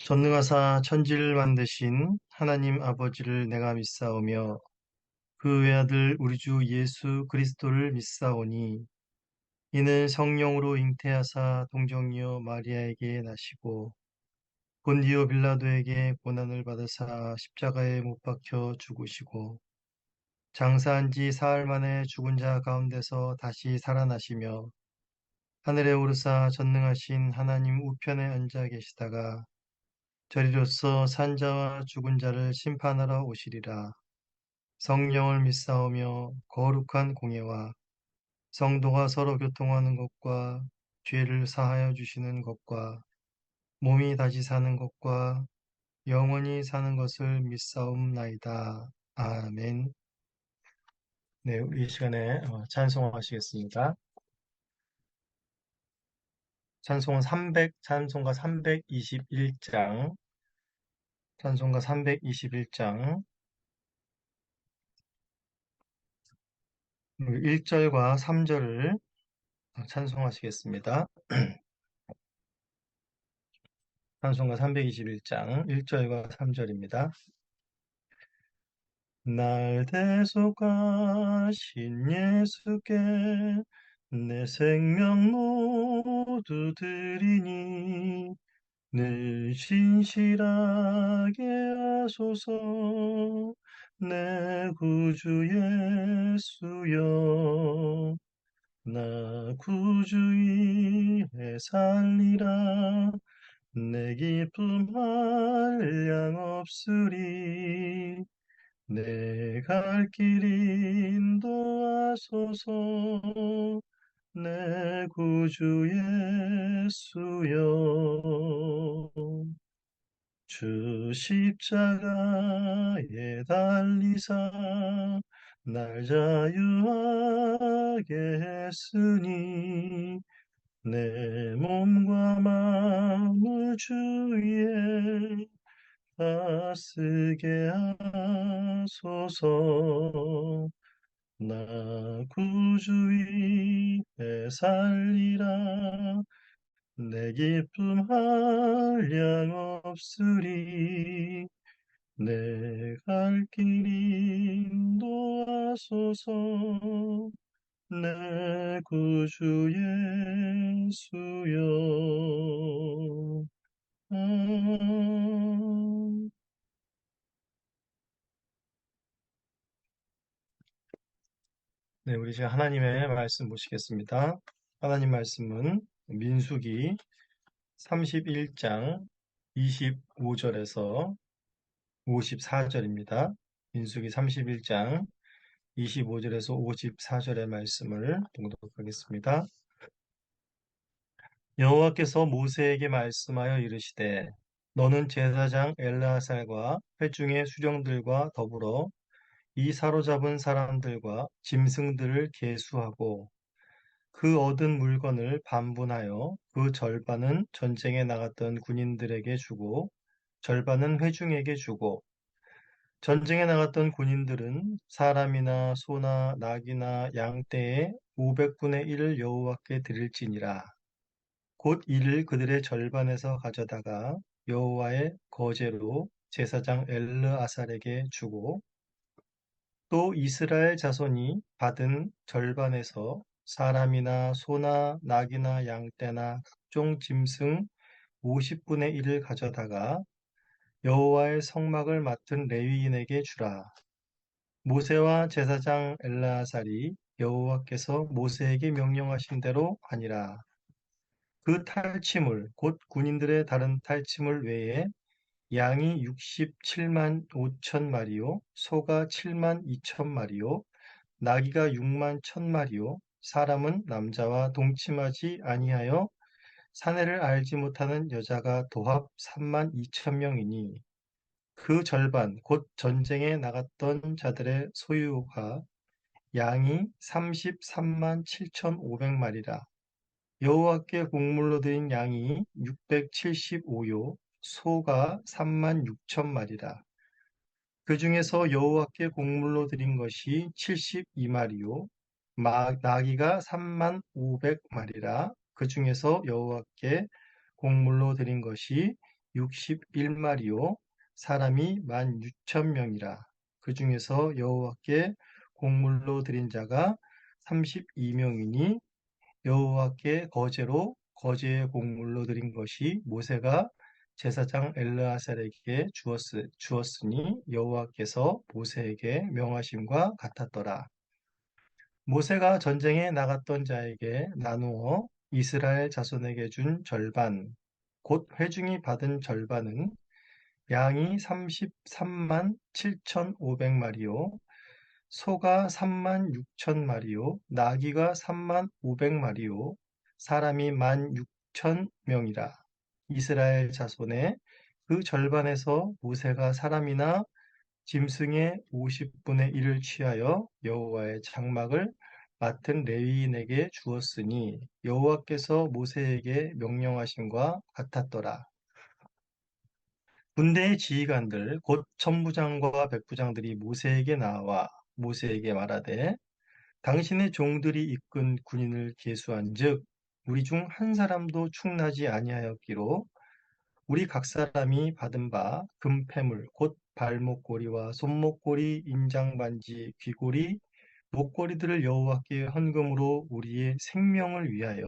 전능하사 천지를 만드신 하나님 아버지를 내가 믿사오며 그 외아들 우리 주 예수 그리스도를 믿사오니 이는 성령으로 잉태하사 동정녀 마리아에게 나시고 본디오 빌라도에게 고난을 받으사 십자가에 못 박혀 죽으시고 장사한 지 사흘 만에 죽은 자 가운데서 다시 살아나시며 하늘에 오르사 전능하신 하나님 우편에 앉아 계시다가 저리로서 산자와 죽은 자를 심판하러 오시리라. 성령을 믿사오며 거룩한 공예와 성도가 서로 교통하는 것과 죄를 사하여 주시는 것과 몸이 다시 사는 것과 영원히 사는 것을 믿사옵나이다. 아멘. 네, 우리 이 시간에 찬송하시겠습니다. 찬송가 321장, 찬송가 321장, 1절과 3절을 찬송하시겠습니다. 찬송가 321장 1절과 3절입니다. 날 대속하신 예수께 내 생명 모두 드리니 늘 신실하게 하소서 내 구주 예수여 나 구주 위에 살리라 내 기쁨 한량없으리 내 갈 길 인도하소서 내 구주 예수여 주 십자가에 달리사 날 자유하게 했으니 내 몸과 마음을 주위에 다스게 하소서 나 구주 위에 살리라 내 기쁨 한량없으리 내 갈 길 인도하소서 내 구주 예수여 네, 우리 이제 하나님의 말씀 보시겠습니다. 하나님 말씀은 민수기 31장 25절에서 54절입니다. 민수기 31장 25절에서 54절의 말씀을 봉독하겠습니다. 여호와께서 모세에게 말씀하여 이르시되 너는 제사장 엘르아살과 회중의 수령들과 더불어 이 사로잡은 사람들과 짐승들을 계수하고 그 얻은 물건을 반분하여 그 절반은 전쟁에 나갔던 군인들에게 주고 절반은 회중에게 주고 전쟁에 나갔던 군인들은 사람이나 소나 낙이나 양떼의 500분의 1을 여호와께 드릴지니라. 곧 이를 그들의 절반에서 가져다가 여호와의 거제로 제사장 엘르아살에게 주고 또 이스라엘 자손이 받은 절반에서 사람이나 소나 낙이나 양떼나 각종 짐승 50분의 1을 가져다가 여호와의 성막을 맡은 레위인에게 주라. 모세와 제사장 엘르아살이 여호와께서 모세에게 명령하신 대로 하니라. 그 탈취물 곧 군인들의 다른 탈취물 외에 양이 67만 5천 마리요 소가 7만 2천 마리요 나귀가 6만 1천 마리요 사람은 남자와 동침하지 아니하여 사내를 알지 못하는 여자가 도합 3만 2천 명이니 그 절반 곧 전쟁에 나갔던 자들의 소유가 양이 33만 7,500마리라. 여호와께 곡물로 드린 양이 675요, 소가 3만 6천 마리라. 그 중에서 여호와께 곡물로 드린 것이 72마리요, 나귀가 3만 500마리라. 그 중에서 여호와께 곡물로 드린 것이 61마리요 사람이 16,000명이라. 그 중에서 여호와께 곡물로 드린 자가 32명이니 여호와께 거제의 곡물로 드린 것이 모세가 제사장 엘르아살에게 주었으니 여호와께서 모세에게 명하심과 같았더라. 모세가 전쟁에 나갔던 자에게 나누어 이스라엘 자손에게 준 절반, 곧 회중이 받은 절반은 양이 33만 7,500마리요, 소가 3만 6천 마리요, 나귀가 3만 500마리요, 사람이 16,000명이라. 이스라엘 자손의 그 절반에서 모세가 사람이나 짐승의 50분의 1을 취하여 여호와의 장막을 맡은 레위인에게 주었으니 여호와께서 모세에게 명령하심과 같았더라. 군대의 지휘관들 곧 천부장과 백부장들이 모세에게 나와 모세에게 말하되 당신의 종들이 이끈 군인을 계수한즉 우리 중 한 사람도 충나지 아니하였기로 우리 각 사람이 받은 바 금패물 곧 발목고리와 손목고리, 인장반지, 귀고리, 목걸이들을 여호와께 헌금으로 우리의 생명을 위하여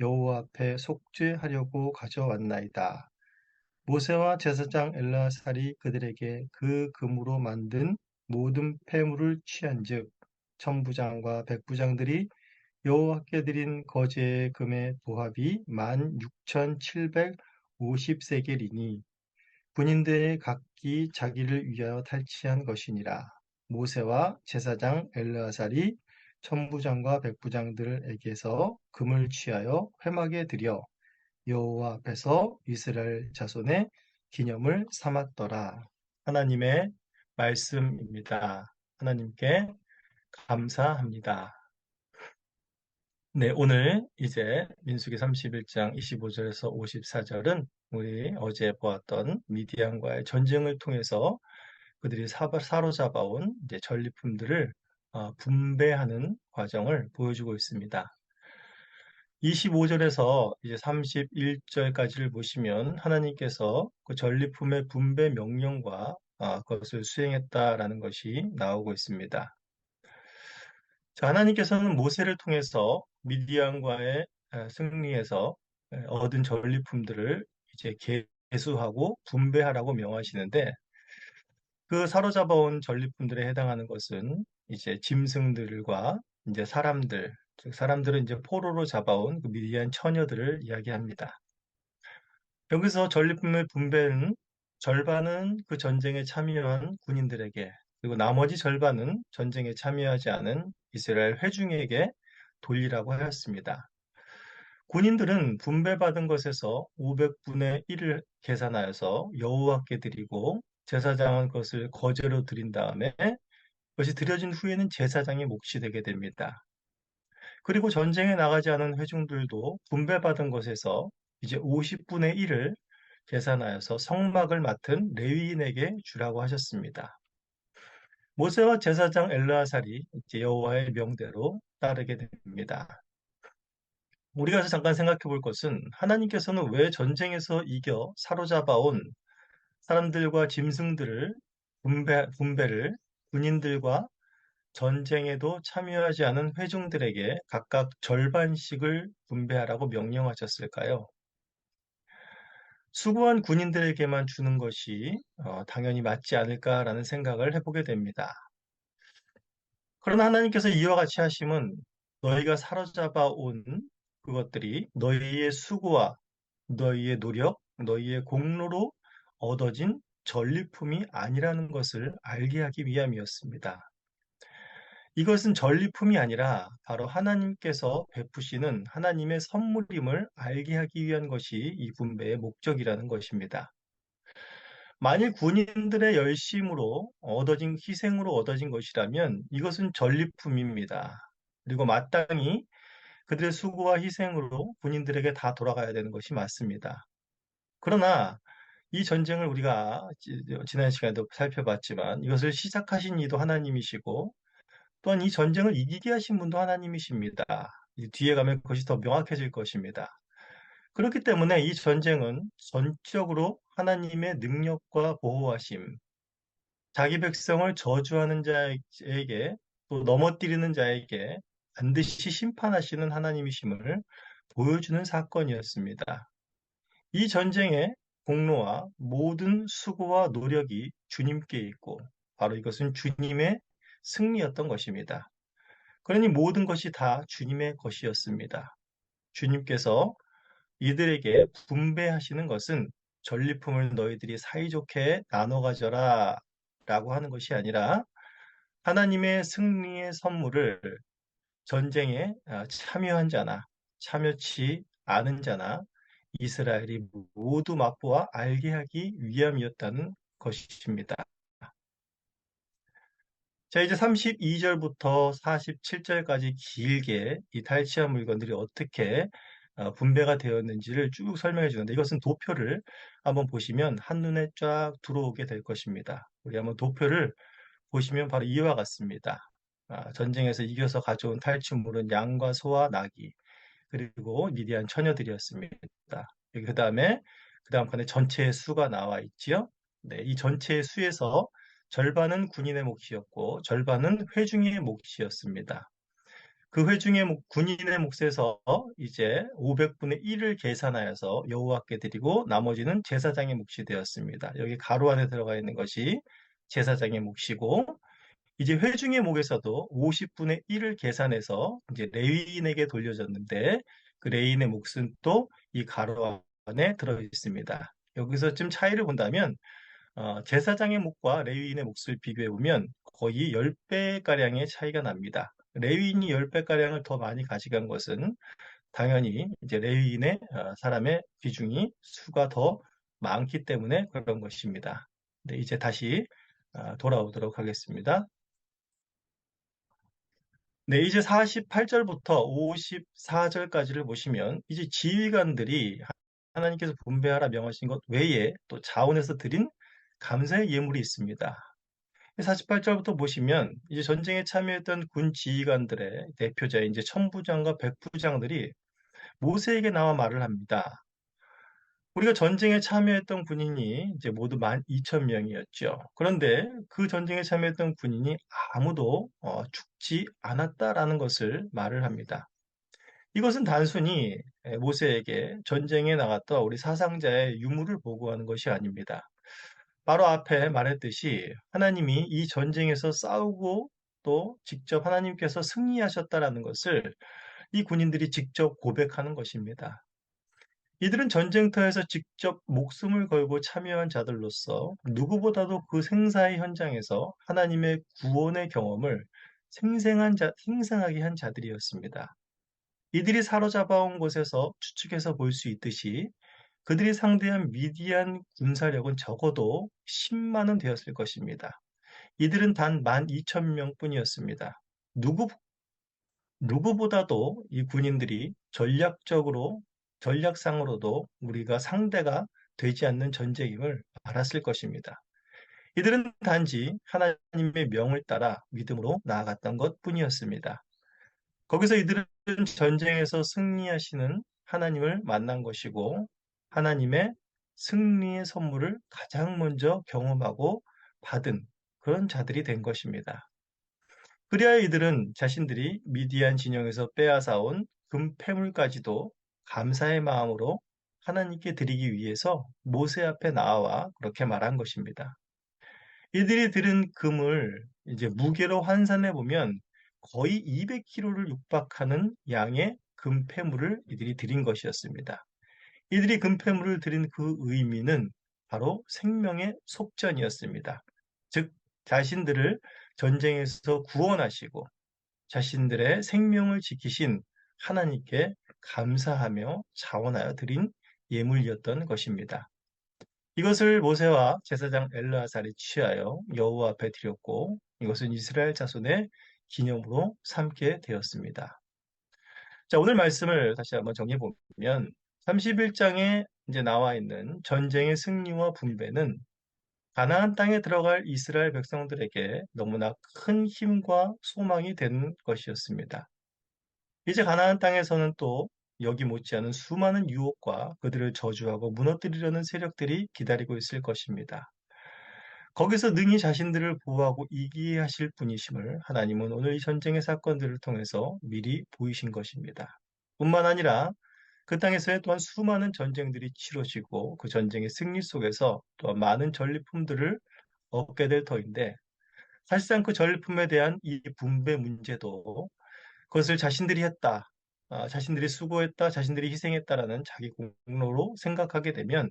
여호와 앞에 속죄하려고 가져왔나이다. 모세와 제사장 엘르아살이 그들에게 그 금으로 만든 모든 폐물을 취한즉 천부장과 백부장들이 여호와께 드린 거제의 금의 도합이 16,750세겔이니 군인들의 각기 자기를 위하여 탈취한 것이니라. 모세와 제사장 엘르아살이 천부장과 백부장들에게서 금을 취하여 회막에 들여 여호와 앞에서 이스라엘 자손의 기념을 삼았더라. 하나님의 말씀입니다. 하나님께 감사합니다. 네, 오늘 이제 민수기 31장 25절에서 54절은 우리 어제 보았던 미디안과의 전쟁을 통해서 그들이 사로잡아온 이제 전리품들을 분배하는 과정을 보여주고 있습니다. 25절에서 이제 31절까지를 보시면 하나님께서 그 전리품의 분배 명령과 그것을 수행했다라는 것이 나오고 있습니다. 자, 하나님께서는 모세를 통해서 미디안과의 승리에서 얻은 전리품들을 이제 계수하고 분배하라고 명하시는데 그 사로잡아온 전리품들에 해당하는 것은 이제 짐승들과 이제 사람들, 즉 사람들은 이제 포로로 잡아온 그 미디안 처녀들을 이야기합니다. 여기서 전리품의 분배는 절반은 그 전쟁에 참여한 군인들에게, 그리고 나머지 절반은 전쟁에 참여하지 않은 이스라엘 회중에게 돌리라고 하였습니다. 군인들은 분배받은 것에서 500분의 1을 계산하여서 여호와께 드리고 제사장은 그것을 거제로 드린 다음에 그것이 드려진 후에는 제사장의 몫이 되게 됩니다. 그리고 전쟁에 나가지 않은 회중들도 분배받은 것에서 이제 50분의 1을 계산하여서 성막을 맡은 레위인에게 주라고 하셨습니다. 모세와 제사장 엘르아살이 이제 여호와의 명대로 따르게 됩니다. 우리가 잠깐 생각해 볼 것은 하나님께서는 왜 전쟁에서 이겨 사로잡아온 사람들과 짐승들을 분배를 군인들과 전쟁에도 참여하지 않은 회중들에게 각각 절반씩을 분배하라고 명령하셨을까요? 수고한 군인들에게만 주는 것이 당연히 맞지 않을까라는 생각을 해보게 됩니다. 그러나 하나님께서 이와 같이 하심은 너희가 사로잡아 온 그것들이 너희의 수고와 너희의 노력, 너희의 공로로 얻어진 전리품이 아니라는 것을 알게 하기 위함이었습니다. 이것은 전리품이 아니라 바로 하나님께서 베푸시는 하나님의 선물임을 알게 하기 위한 것이 이 분배의 목적이라는 것입니다. 만일 군인들의 열심으로 얻어진 희생으로 얻어진 것이라면 이것은 전리품입니다. 그리고 마땅히 그들의 수고와 희생으로 군인들에게 다 돌아가야 되는 것이 맞습니다. 그러나 이 전쟁을 우리가 지난 시간에도 살펴봤지만 이것을 시작하신 이도 하나님이시고 또한 이 전쟁을 이기게 하신 분도 하나님이십니다. 뒤에 가면 그것이 더 명확해질 것입니다. 그렇기 때문에 이 전쟁은 전적으로 하나님의 능력과 보호하심, 자기 백성을 저주하는 자에게 또 넘어뜨리는 자에게 반드시 심판하시는 하나님이심을 보여주는 사건이었습니다. 이 전쟁의 공로와 모든 수고와 노력이 주님께 있고 바로 이것은 주님의 승리였던 것입니다. 그러니 모든 것이 다 주님의 것이었습니다. 주님께서 이들에게 분배하시는 것은 전리품을 너희들이 사이좋게 나눠 가져라 라고 하는 것이 아니라 하나님의 승리의 선물을 전쟁에 참여한 자나 참여치 않은 자나 이스라엘이 모두 맛보아 알게 하기 위함이었다는 것입니다. 자, 이제 32절부터 47절까지 길게 이 탈취한 물건들이 어떻게 분배가 되었는지를 쭉 설명해 주는데 이것은 도표를 한번 보시면 한눈에 쫙 들어오게 될 것입니다. 우리 한번 도표를 보시면 바로 이와 같습니다. 전쟁에서 이겨서 가져온 탈취물은 양과 소와 나귀, 그리고 미디안 처녀들이었습니다. 그 다음 칸에 전체의 수가 나와 있지요. 네, 이 전체의 수에서 절반은 군인의 몫이었고 절반은 회중의 몫이었습니다. 그 회중의 군인의 몫에서 이제 500분의 1을 계산하여서 여호와께 드리고 나머지는 제사장의 몫이 되었습니다. 여기 가로 안에 들어가 있는 것이 제사장의 몫이고 이제 회중의 몫에서도 50분의 1을 계산해서 이제 레위인에게 돌려졌는데 그 레위인의 몫은 또 이 가로 안에 들어 있습니다. 여기서 좀 차이를 본다면 제사장의 몫과 레위인의 몫을 비교해 보면 거의 10배가량의 차이가 납니다. 레위인이 10배가량을 더 많이 가져간 것은 당연히 이제 레위인의 사람의 비중이 수가 더 많기 때문에 그런 것입니다. 네, 이제 다시 돌아오도록 하겠습니다. 네, 이제 48절부터 54절까지를 보시면 이제 지휘관들이 하나님께서 분배하라 명하신 것 외에 또 자원에서 드린 감사의 예물이 있습니다. 48절부터 보시면 이제 전쟁에 참여했던 군 지휘관들의 대표자인 이제 천부장과 백부장들이 모세에게 나와 말을 합니다. 우리가 전쟁에 참여했던 군인이 이제 모두 12,000명이었죠. 그런데 그 전쟁에 참여했던 군인이 아무도 죽지 않았다라는 것을 말을 합니다. 이것은 단순히 모세에게 전쟁에 나갔던 우리 사상자의 유무를 보고하는 것이 아닙니다. 바로 앞에 말했듯이 하나님이 이 전쟁에서 싸우고 또 직접 하나님께서 승리하셨다라는 것을 이 군인들이 직접 고백하는 것입니다. 이들은 전쟁터에서 직접 목숨을 걸고 참여한 자들로서 누구보다도 그 생사의 현장에서 하나님의 구원의 경험을 생생하게 한 자들이었습니다. 이들이 사로잡아온 곳에서 추측해서 볼 수 있듯이 그들이 상대한 미디안 군사력은 적어도 10만은 되었을 것입니다. 이들은 단 12,000명 뿐이었습니다. 누구, 누구보다도 이 군인들이 전략상으로도 우리가 상대가 되지 않는 전쟁임을 알았을 것입니다. 이들은 단지 하나님의 명을 따라 믿음으로 나아갔던 것 뿐이었습니다. 거기서 이들은 전쟁에서 승리하시는 하나님을 만난 것이고 하나님의 승리의 선물을 가장 먼저 경험하고 받은 그런 자들이 된 것입니다. 그리하여 이들은 자신들이 미디안 진영에서 빼앗아온 금폐물까지도 감사의 마음으로 하나님께 드리기 위해서 모세 앞에 나와 그렇게 말한 것입니다. 이들이 들은 금을 이제 무게로 환산해 보면 거의 200kg를 육박하는 양의 금폐물을 이들이 드린 것이었습니다. 이들이 금폐물을 드린 그 의미는 바로 생명의 속전이었습니다. 즉, 자신들을 전쟁에서 구원하시고 자신들의 생명을 지키신 하나님께 감사하며 자원하여 드린 예물이었던 것입니다. 이것을 모세와 제사장 엘르아살이 취하여 여호와 앞에 드렸고 이것은 이스라엘 자손의 기념으로 삼게 되었습니다. 자, 오늘 말씀을 다시 한번 정리해 보면 31장에 이제 나와 있는 전쟁의 승리와 분배는 가나안 땅에 들어갈 이스라엘 백성들에게 너무나 큰 힘과 소망이 된 것이었습니다. 이제 가나안 땅에서는 또 여기 못지않은 수많은 유혹과 그들을 저주하고 무너뜨리려는 세력들이 기다리고 있을 것입니다. 거기서 능히 자신들을 보호하고 이기게 하실 분이심을 하나님은 오늘 이 전쟁의 사건들을 통해서 미리 보이신 것입니다. 뿐만 아니라 그 땅에서의 또한 수많은 전쟁들이 치러지고 그 전쟁의 승리 속에서 또한 많은 전리품들을 얻게 될 터인데, 사실상 그 전리품에 대한 이 분배 문제도 그것을 자신들이 했다, 자신들이 수고했다, 자신들이 희생했다라는 자기 공로로 생각하게 되면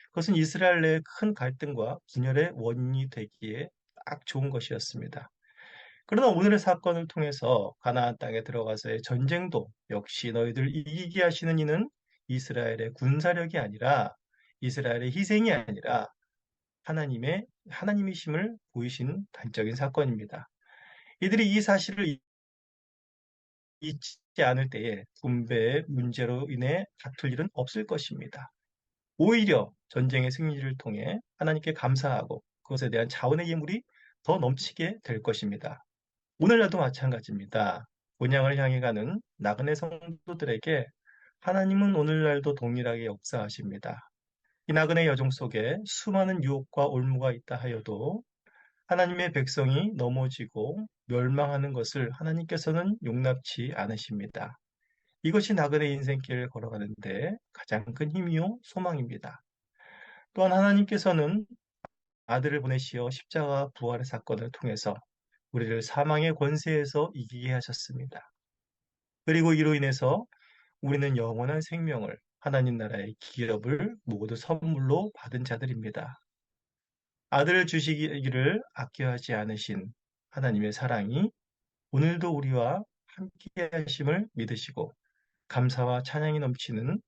그것은 이스라엘 내의 큰 갈등과 분열의 원인이 되기에 딱 좋은 것이었습니다. 그러나 오늘의 사건을 통해서 가나안 땅에 들어가서의 전쟁도 역시 너희들 이기게 하시는 이는 이스라엘의 군사력이 아니라, 이스라엘의 희생이 아니라 하나님이심을 보이신 단적인 사건입니다. 이들이 이 사실을 잊지 않을 때에 분배의 문제로 인해 다툴 일은 없을 것입니다. 오히려 전쟁의 승리를 통해 하나님께 감사하고 그것에 대한 자원의 예물이 더 넘치게 될 것입니다. 오늘날도 마찬가지입니다. 본향을 향해 가는 나그네 성도들에게 하나님은 오늘날도 동일하게 역사하십니다. 이 나그네 여정 속에 수많은 유혹과 올무가 있다 하여도 하나님의 백성이 넘어지고 멸망하는 것을 하나님께서는 용납치 않으십니다. 이것이 나그네 인생길을 걸어가는데 가장 큰 힘이요 소망입니다. 또한 하나님께서는 아들을 보내시어 십자가 부활의 사건을 통해서 우리를 사망의 권세에서 이기게 하셨습니다. 그리고 이로 인해서 우리는 영원한 생명을, 하나님 나라의 기업을 모두 선물로 받은 자들입니다. 아들을 주시기를 아껴하지 않으신 하나님의 사랑이 오늘도 우리와 함께 하심을 믿으시고 감사와 찬양이 넘치는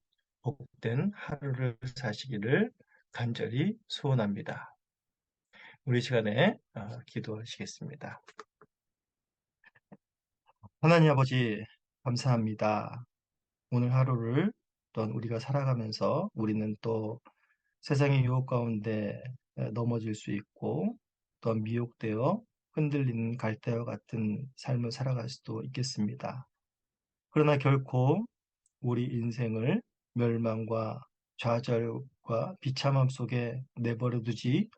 복된 하루를 사시기를 간절히 소원합니다. 우리 시간에 기도하시겠습니다. 하나님 아버지, 감사합니다. 오늘 하루를 또한 우리가 살아가면서 우리는 또 세상의 유혹 가운데 넘어질 수 있고 또한 미혹되어 흔들리는 갈대와 같은 삶을 살아갈 수도 있겠습니다. 그러나 결코 우리 인생을 멸망과 좌절과 비참함 속에 내버려 두지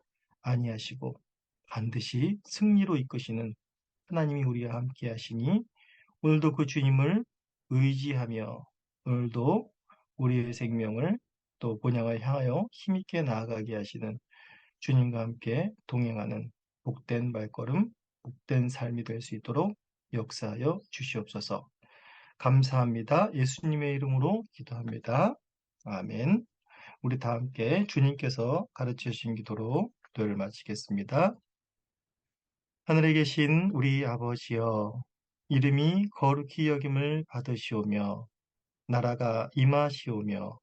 아니하시고 반드시 승리로 이끄시는 하나님이 우리와 함께 하시니 오늘도 그 주님을 의지하며 오늘도 우리의 생명을 또 본향을 향하여 힘있게 나아가게 하시는 주님과 함께 동행하는 복된 발걸음, 복된 삶이 될 수 있도록 역사하여 주시옵소서. 감사합니다. 예수님의 이름으로 기도합니다. 아멘. 우리 다 함께 주님께서 가르쳐 주신 기도로 기도를 마치겠습니다. 하늘에 계신 우리 아버지여, 이름이 거룩히 여김을 받으시오며 나라가 임하시오며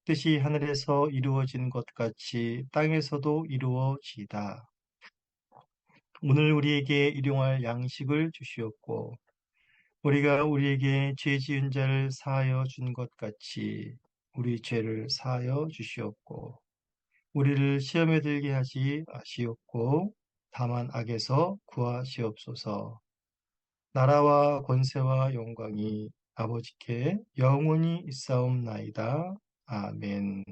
뜻이 하늘에서 이루어진 것 같이 땅에서도 이루어지이다. 오늘 우리에게 일용할 양식을 주시옵고 우리가 우리에게 죄 지은 자를 사하여 준 것 같이 우리 죄를 사하여 주시옵고 우리를 시험에 들게 하지 마시옵고 다만 악에서 구하시옵소서. 나라와 권세와 영광이 아버지께 영원히 있사옵나이다. 아멘.